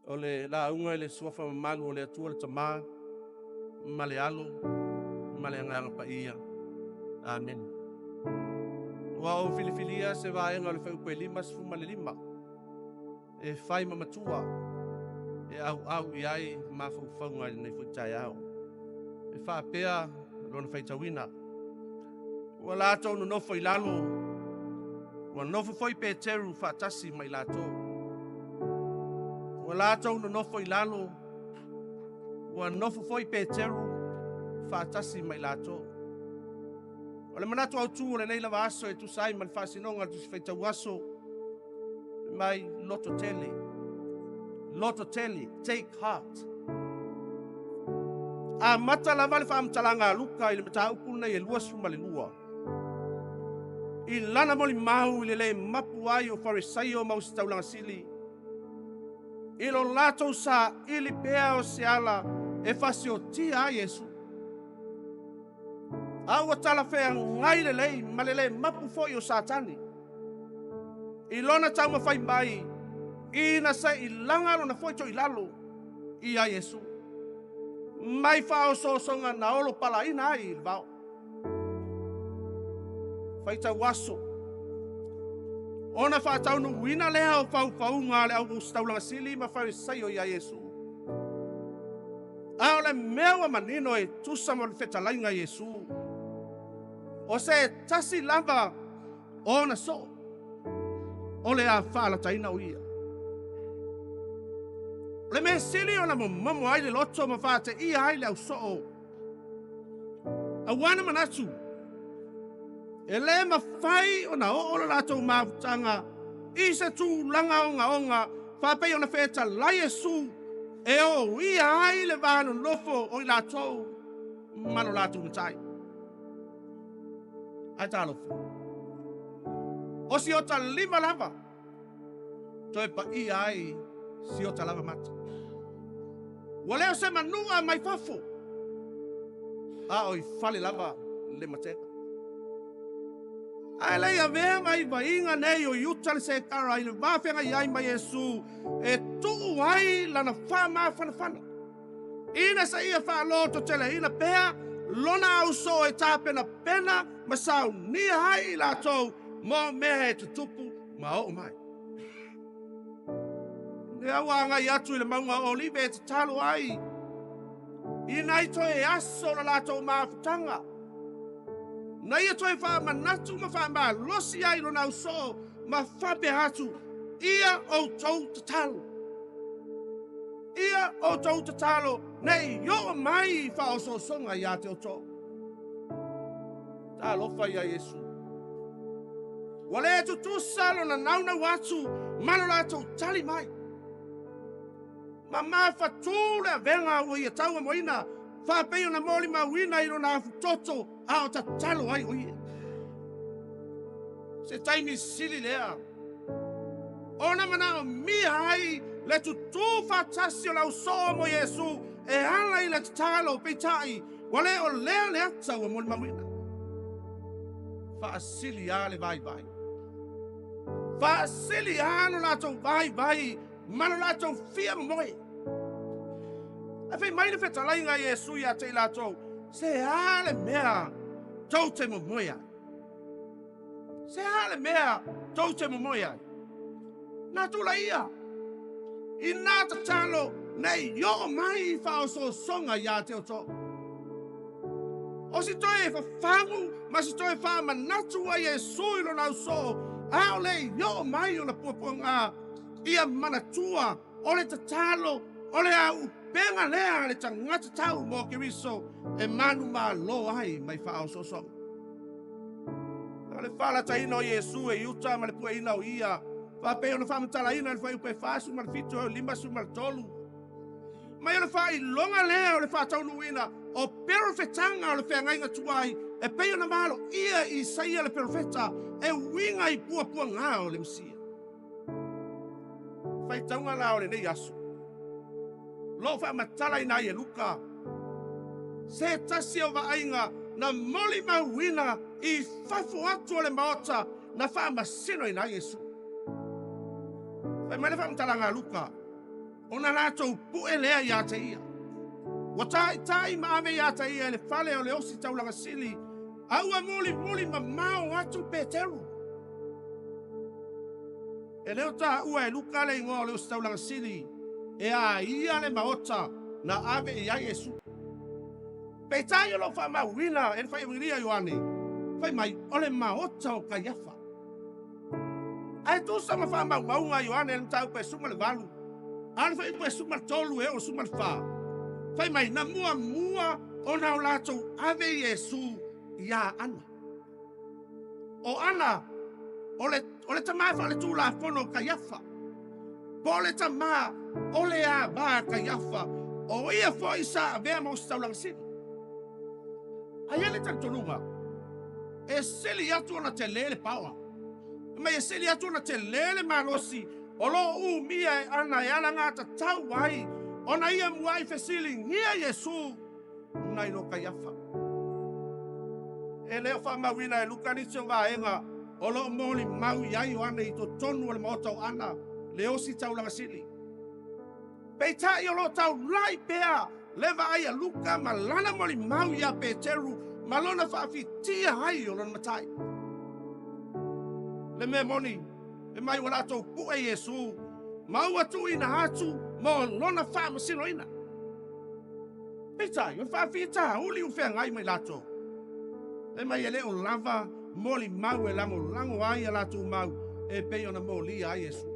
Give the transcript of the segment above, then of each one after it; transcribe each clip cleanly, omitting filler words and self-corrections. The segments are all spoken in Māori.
O le la unga le suafa malu o le atua le tama, ma le alo, ma le anganga pa ia. Amen. Wa o filifilia se vaenga le fai ue lima se fuma le lima. E fai mamatua. E au iai ma faufaunga nei futai au. E fa pea lona fai tawina. Wa lato no nofo i lalo. Wa nofo foi pe teru fa tasi mai lato. Wa lato no nofo i lalo. Wa nofo foi pe teru fa tasi mai lato. O le manatu au tu le nei lava aso e tu sai man fasinonga tu fai tau aso. Mai loto tele. Loto tele, take heart. A mata lava le whaamtalanga luka i le mata upuna i e lua suma le lua. I lana moli mau i le mapu ai o farisaio mau si taulanga sili. I lo lato sa ili pea o se ala e fasio tia a Yesu. Aua tala fea ngai le lei ma le mapu foi o satani. I lona tau mawhai mai i na sa i langa lo na foi to i lalo i a Yesu. Mai whao songa na olo pala ina ai il vau. Whaita waso. Ona whaatau no wina lea o whau ngā le au staulanga sili ma wharisaio i a Yesu. Ao le mewa manino e tusa mo le whetalainga Yesu. O se tasi lava ona so. O le a whaala taina o ia. Le me sili ona mo mamo ai le loto ma whaate ia ai le au so o. A wana manatu. E le ma whai o na o la tau mawutanga. I se tu langa onga. Whapei o na wheta la Yesu. E o ia ai le vano lofo o i la tau. Mano la tu matai. Ai ta lofo. O si o ta lima lava. Toi pa i ai si o ta lava mata. Waleo se manua mai fafo. A oi fale lava le mateka. Ai lei a vea mai vainga nei o iuta le se kara i le wawhenga i ai mai Yesu. E tuu ai lana whama whanawhana. Ina sa ia wha loto tele ina pea. Lona au so e tāpena pena. Ma Sauniga hai la tau. Mo mea e tutupu ma o mai. Ne awa ngai atu i le maunga olive e te talo ai. Ina i toi e aso la tau mawhutanga. Na ia toi wha manatu ma wha ma losi ai lo nau so ma whape hatu. Ia o tau te talo. Ia o tau te talo. Nei yo mai wha o so songa ia te o tau. Ta lofa ia Yesu. Wale tu tu salo na nauna watu. Mano la tau tali mai. Ma fatule venga o ia tau moina. Fa peo na moli ma wina i na toto ao ta talo ai o ia. Se taimi sili lea. Ona mana o mi ai le tu fa tasio la uso mo Yesu e ala i le talo peitai. Wale o lea le atsa o moli ma wina. Fa sili ale vai. Fa sili anu la to vai. Mano la to fia moi. A fei mai le whetalainga Yesu ia te la tau. Se hale mea tau te momoia. Se hale mea tau te momoia. Nā tula ia. I nā ta talo nei yo mai whao so songa ia te o tau. O si toi e whawhangu ma si toi wha manatu a Yesu ilo nau so. Ao le yo mai o na puapuanga. Ia manatua o le ta talo o le au. Penga lea le tangata tau mo ke riso e manu ma lo ai mai whao so so. Le whala taina o Yesu e iuta ma le pua ina o ia. Whapeo na whamatala ina le whai upe whasu ma le fito o lima su ma le tolu. Mai o le whai longa lea o le wha taunu ina o perfetanga o le whea ngainga tuai e peo na malo ia i saia le perfeta e winga i pua ngā o le msia. Whai taunga la o le nei asu. Lo fa matala ina ye luka. Se tasi o vainga na moli mawina i fafu atu le maota na fa masino ina Yesu. Fa mele fa matala nga luka. Ona latou puelea ia te ia. Wa tai maave ia te ia le fale o le osi taulaga sili. Aua muli mamao atu Peteru. E leo ta ua e luka le ingoa le osi taulaga sili. E a ia le maota na ave ia Yesu. Peitai o lo fa mawina e fai wiria Ioane. Fai mai ole maota o Kaiafa. Ai tu sama fa maunga Ioane le tau pe suma le valu. Ana fai pe suma tolu e o suma le fa. Fai mai na mua ona o latou ave Yesu ia ana. O ana ole tama fa le tula fono Kaiafa. Pole tama ole a ba Kaiafa. O ia foi sa vea mo staulang sin. Ai ele tantonunga. E seli atu na te lele pawa. Ma e seli atu na te lele malosi. O lo u mia e ana e ala ngata tau wai. Ona ia muai fesili ngia Yesu. Nai no Kaiafa. E leo fa mawina e lukani tio vaenga. O lo moli mau iai o ana i to tonu le maotau ana. Leo si tau langa sili. Peita i o lo tau lai pea. Leva ai a luka malana moli mau ia Peteru. Malona whaafitia hai o lona matai. Le me moni. E mai wala tau pua Yesu. Mau atu ina hatu. Mo lona whaamasino ina. Peita i o whaafita uli u whea ngai mai lato. E mai e leo lava. Moli mau e lango ai a lato mau. E pei ona moli ai Yesu.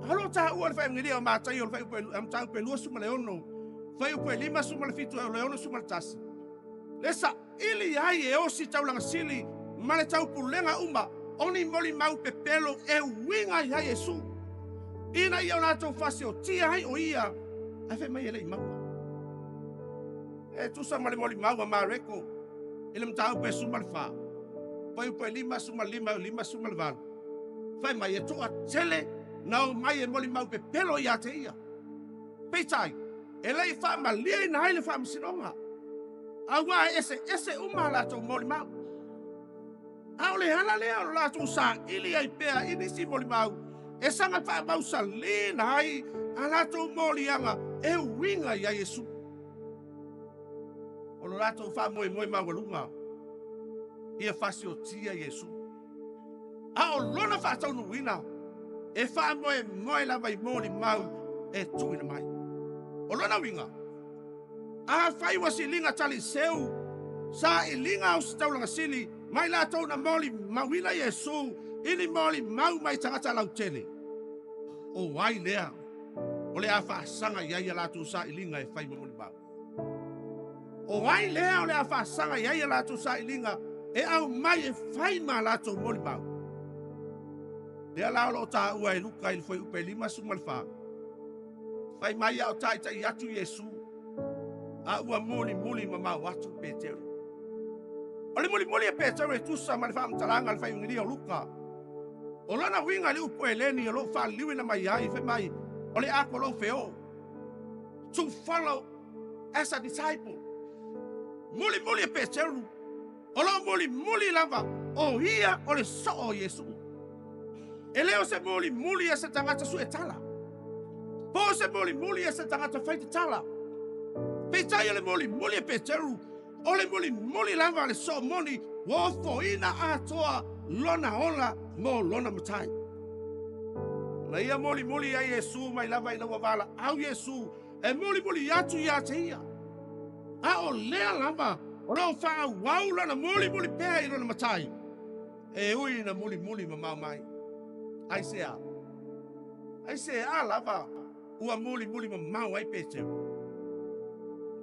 Halo ta ua le whai ngiri o mātai o le whai am tau pe lua suma le ono. Whai upe lima suma le fitu e le ono suma le tasi. Lesa ili ai e osi tau langa sili. Ma le tau pulenga uma. Oni moli mau pe pelo e winga ia Yesu. Ina ia o nātou fasi o tia hai o ia. Ai whai mai e le i maua. E tusa ma le moli maua ma reko. Ile mtau pe suma le wha. Whai upe lima suma le valu. Whai mai e toa tele. Nau mai e moli mau pe pelo ia te ia. Peitai, e lei wha malia i nai le wha masinonga. Awa ese uma lato moli mau. Au le hana lea o lato sa ili ai pea inisi moli mau. E sanga wha mau sa le nai a lato moli anga e winga ia Yesu. O lo lato wha moe mau alunga. Ia fasi o tia Yesu. A o lona wha tau nuina. E wha moe lava i mōli mau e tuina mai. O lona winga. A whai wasi linga tali seu. Sa i linga o sitaulanga sili. Mai la tau na mōli mawina Yesu. Ili mōli mau mai tangata lau tele. O wai lea. O lea wha sanga iaia latu sa i linga e whai mōli mau. O wai lea o lea wha sanga iaia latu sa i linga. E au mai e whai ma latu mōli mau. Lea lao lo ta ua e luka ili foi upe lima sumalfa. Fai mai au tai atu Yesu. A ua muli mama watu Peteru. Ole muli e Peteru e tusa ma le wha mtalanga le fai ungiria o luka. O lana winga li upo e leni o lo wha liwi na mai ai fai mai. Ole ako lo feo. To follow as a disciple. Muli e Peteru. O lo muli lava. O hia ole so o Yesu. E leo se muli e se tangata su e tala. Po se muli e se tangata fai te tala. Peitai le muli e Peteru. O le muli lava le so moni. Wofo ina atoa lona ola mo lona matai. Na ia muli a Yesu mai lava ina wavala. Au Yesu e muli atu ia te ia. A o lea lava. O leo wha wau lana muli pea i lona matai. E ui na muli mamau mai. Ai se a lava ua muli mamau ai Peteru.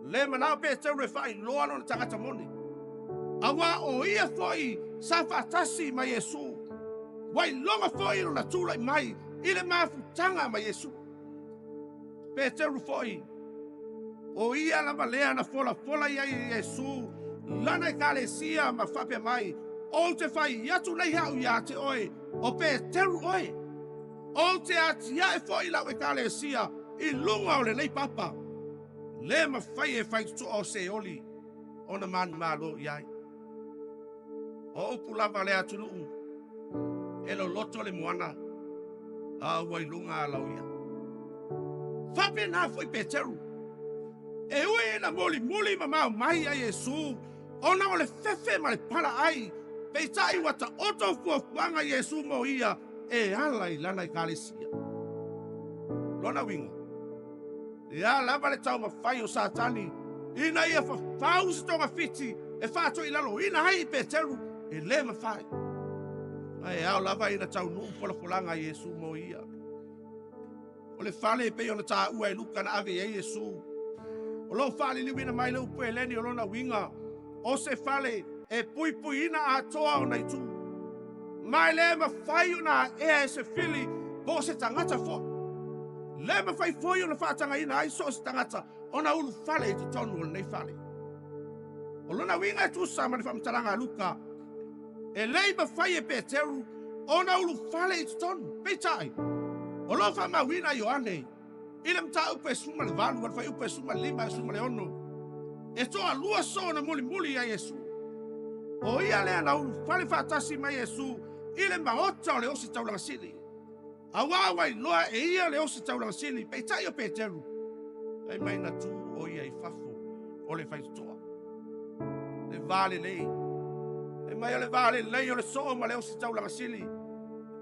Le manao Peteru e whai loa no na tangata moni. Awa o ia foi sa fatasi ma Yesu. Wai longa foi no na tula mai ile mafutanga ma Yesu. Peteru foi. O ia lava lea na fola ia Yesu. Lana e kalesia ma fape mai. O te whai atu nei hau ia te oe. O Peteru oe. O te atia e foi lau e kalesia. I lunga o le nei papa. Le ma fai e fai tu o se oli. O na mani malo iai. O upu lava le atu nuu. E lo loto le moana. A wai lunga a lau ia. pe na foi Peteru. E ui na moli ma mai a Yesu. Ona ole fefe ma le para ai. Pe tai wata oto fuanga Yesu mo ia. E ala I lana I kalesia. Lona winga. Ia lava le tau mawhai o Satani. Ina ia whawhau si tonga fiti. E whato I lalo. Ina hai Peteru. E le mawhai. Ai au lava ina tau nuu polanga Yesu mo ia. O le whale pe ona tā ua e luka na ave e Yesu. O lo whale liwina mai leu pue leni o lona winga. O se whale e pui ina a toa o nei tu. Mai le mawhai o na ea e se fili po se tangata fo. Le mawhai foi o na whaatanga ina ai so se tangata. O na ulu whale I te tonu o nei whale. O lona winga e tu sa mani whamtaranga luka. E lei mawhai e Peteru. O na ulu whale I te tonu. Peitai. O lo fa mawina Ioane. Ile mta upe suma le valu. Wan fai upe suma lima suma le ono. E toa lua so na muli ya Yesu. O ia lea na ulu whale whaatasi ma Yesu. Ile maota o le osi taulang sili. Awawa I loa e ia le osi taulang sili. Peitai o Peteru. Ai mai na tu o ia I fafo. O le whaitoa. Le vale lei. E mai o le vale lei o le so ma le osi taulang sili.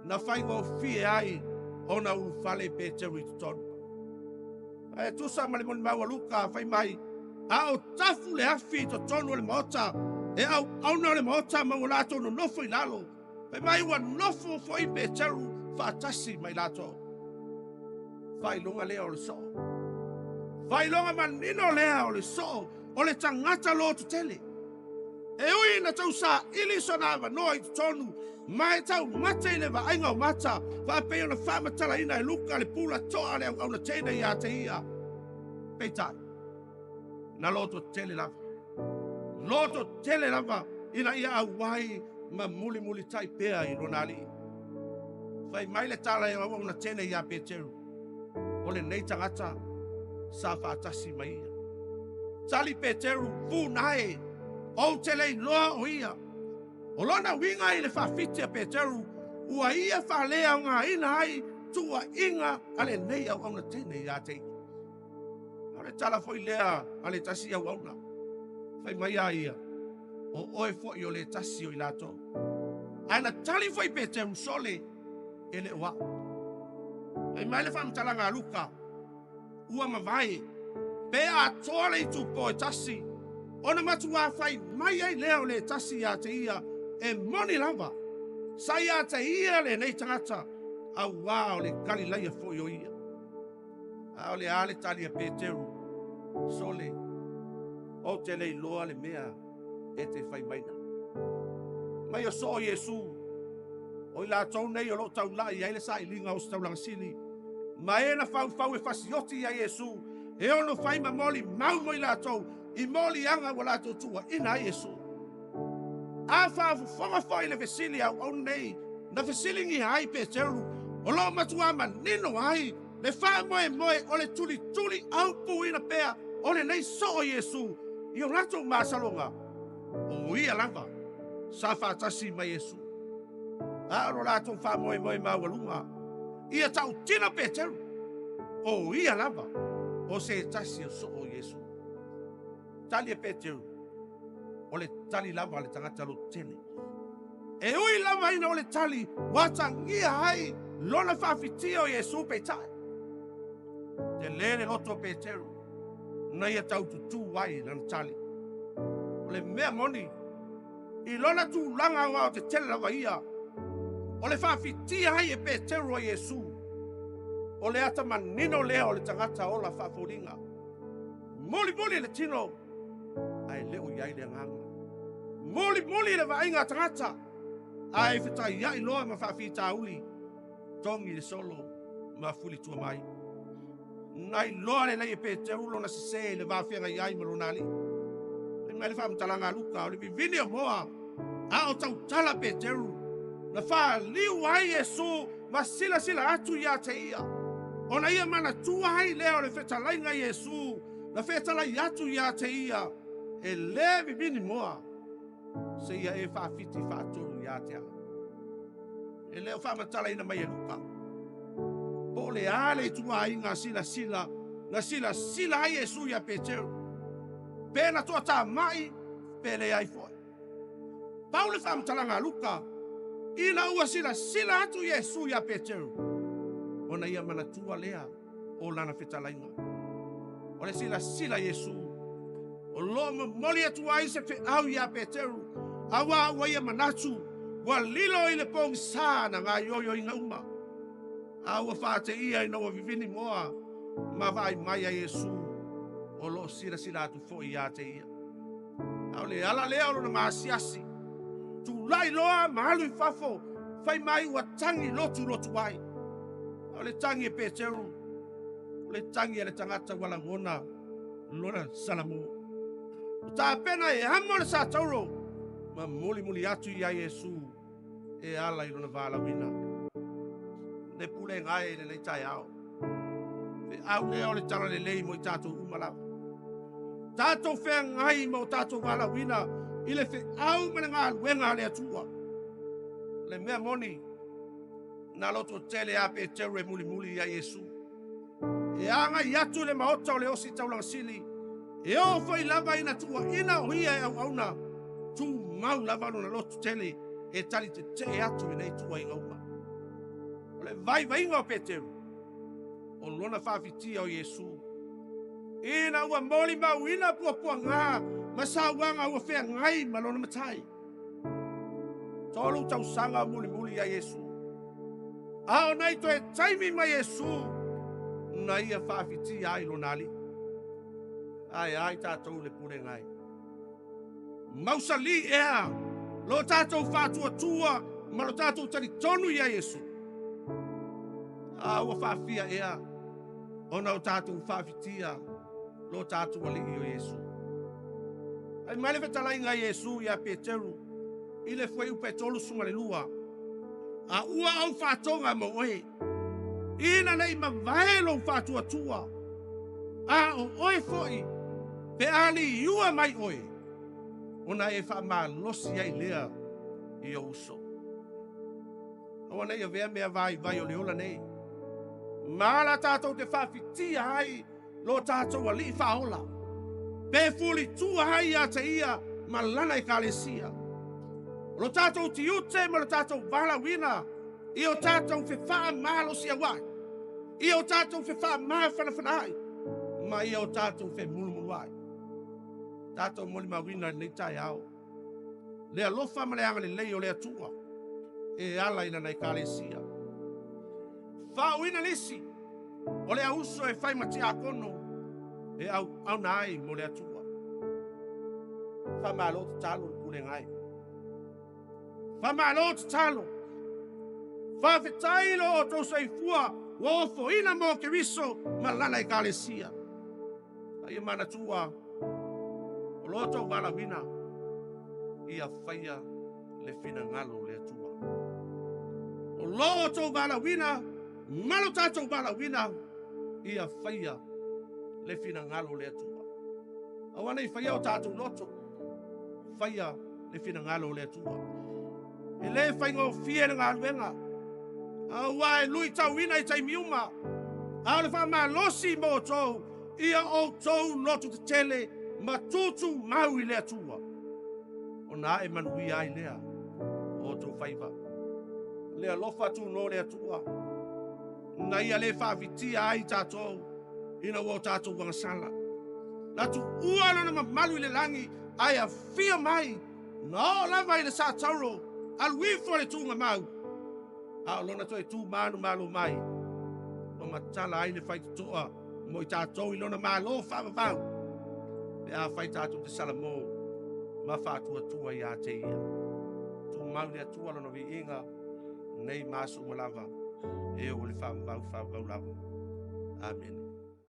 Na whai go fie ai. Ona ulu whale Peteru I tonu. E tu sa male moni maua luka whai mai. A o tafu le afi to tonu le maota. E au na le maota ma o lato no nofo I lalo. Whai mai ua nofo fo I Peteru whaatasi mai lato. Whai longa lea o le so. Whai longa manino lea o le so. O le tangata Lotu tele. E ui na tau sa ili sona ava noa I tonu. Mai tau mata I le vainga o mata. Whapeo na whamatala ina e luka le pula toa le au na tena ia te ia. Peitai. Na Lotu tele lava. Lotu tele lava. Ina ia au wai ma muli tai pea I ronali. Whai mai le tala e au na tena ia Peteru. O le nei tangata. Sa whaatasi mai ia. Tali Peteru fu nae. O tele loa o ia. O lona winga I le whawhiti a Peteru. Ua ia whalea ngā ina ai. Tua inga ale nei au na tene ia te. Ale tala foi lea ale tasi au na. Whai mai a ia. O oe foi o le tasi o I lato. Aina tali foi Peteru sole. Ele wa. Ai mai le whamtala ngā luka. Ua mawai. Pe a tole I tupo e tasi. Ona matua whai mai ai leo le tasi a te ia. E moni lava. Sai a te ia le nei tangata. Au wao le Galileia foi o ia. Au le ale tali a Peteru. Sole. O te lei loa le mea. E te whai maina. Mai o so Yesu. O I la tau nei o lo tau lai. Ai le sa I linga o stau lang sili. Ma e na fau e fasioti a Yesu. E ono whai ma moli mau mo I la tau. I moli anga wala tau tua. Ina Yesu. A whaafonga whai le vesili au nei. Na vesili ngi hai Peteru. O lo matua ma nino ai. Le wha moe o le tuli au puina pea. O le nei so o Yesu. I o rato masalonga. O ia lava. Sa whaatasi ma Yesu. A ro rato wha moe mawalunga. Ia tau tina Peteru. O ia lava. O se tasi o so o Yesu. Tali e Peteru. O le tali lava le tangata lo tele. E ui lava ina o le tali. Wata ngia hai. Lona whawhitia o Yesu peitai. Te lele loto Peteru. Na ia tau tutu wai lana tali. O le mea moni. I lona tu langa wa o te tele lava ia. O le whawhitia hai e Peteru o Yesu. O le ata manino lea o le tangata o la whawhoringa. Moli le tino. Ai leo iai le nganga. Moli le vainga tangata. Ai whitai iai loa ma whawhita uli. Tongi le solo ma fuli tua mai. Nai loa le nei e Peteru lona se le wawhianga iai maronali. E mai le whamtalanga luka o le vivini o moa. A o tau tala Peteru. Na wha liu ai Yesu ma sila atu ia te ia. Ona ia mana tua hai leo le whetalainga Yesu. Na whetalai atu ia te ia. E le vivini moa. Se ia e whawhiti whaaturu ia te ala. E leo whamatala ina mai e luka. Po le ale tua inga sila na sila ai Yesu ia Petero. Pena toa ta mai, pele ai foi. Paule fam talanga Luka, ina ua sila atu Yesu ia Petero. Ona ia manatua lea, o lana fetalainga. Ole sila Yesu. O lo moli atu ai se fe au ia Petero. Awa ia manatu, wa lilo ile pong sana nga yoyo inga uma. Awa fate ia ina wa vivini moa, ma vai mai a Yesu. O lo sila atu fo ia te ia. Aule ala lea lo na maasiasi. Tu lai loa mahalu fafo, fai mai wa tangi lotu ai. Aule tangi e Petero. Le tangi e le tangata wala ngona, lona salamo. Ta pena e hamo le sa tauro, ma muli atu ia Yesu, e ala ilona vala wina. Ne Pulega e le tai au. Fe au le o le tala le lei mo i tātou umalawa. Tātou whea ngai mo tātou vala wina, i le fe au mene ngā luenga le atua. Le mea moni, na loto tele a Petero e muli ia Yesu. E anga i atu le maota o le osi taulang sili, e o fai lava ina tua ina o hia e au auna, tu mau lava no na loto tele, e tali te atu i nei tua inga uma. O le vai inga o Petero, o lona whawhitia o Yesu. Ina ua moli mau ina pua ngā, masa wanga ua whea ngai malona matai. Tolu tau sanga muli a Yesu. Ao nei to e taimi ma Yesu, na ia whawhitia ai lonali. Ai tātou le Pulegai. Mausali ea, lo tātou whātua, ma lo tātou tari tonu ia Yesu. Ua whawhia ea, ona o tātou whawhitia, lo tātou ali o Yesu. Ai mai le whetalai ngai Yesu ia Petero, i le whai upe tolu sunga le lua. A ua au whātonga mo oe. Ina nei ma vaelo whātua. A o oe foi, pe ali iua mai oe. Ona e wha maa losi ai lea i o uso. Oa nei a vea mea vai o leola nei. Mala tātou te whawhitia hai, lo tātou a li whaola. Pe fuli tua hai a te ia, ma lana i kālesia. Lo tātou ti ute, ma lo tātou vala wina. I o tātou fe wha maa losi a wai. I o tātou fe wha maa whanawhanai. Ma i o tātou fe mulu ai. Tātou moli ma wina nei tai au. Lealofa ma le anga le lei o le atua. E ala ina nei kālesia. Whao ina nisi. O le auso e whai mati a kono. E au nai mo le atua. Wha maa lo te talo le Pulegai. Wha maa lo te talo. Wha whetailo o tau sei fua. Wofo ina mo ke riso ma lana i kālesia. Ai mana tua. O loto wala wina. Ia whaia le fina ngalo le atua. O loto wala wina. Malo tātou wala wina. Ia whaia le fina ngalo le atua. Awana i whaia o tātou loto. Whaia le fina ngalo le atua. E le whaingo fie na ngā luenga. Awa e lui tau ina i tai miuma. Au le wha maa losi mo tau. Ia o tau lotu te tele. Ma tutu mau i le atua. O nā e manui ai lea. O tau whaiva. Lea lofa tu no le atua. Na ia le whawhitia ai tātou. Ina o tātou wangasala. Na tu uana na malu i le langi. Ai a fia mai. Na o lava i le sa tauro. Alui fo le tunga mau. A lona to e tu manu malo mai. O matala ai le whaiti toa. Mo i tātou i lona malo whawawau. Pe a whai tātou te salamo. Ma whātua tua i a te ia. Tu mau le atua lona vi inga. Nei masu malava. E o le whawawau lava. Amen.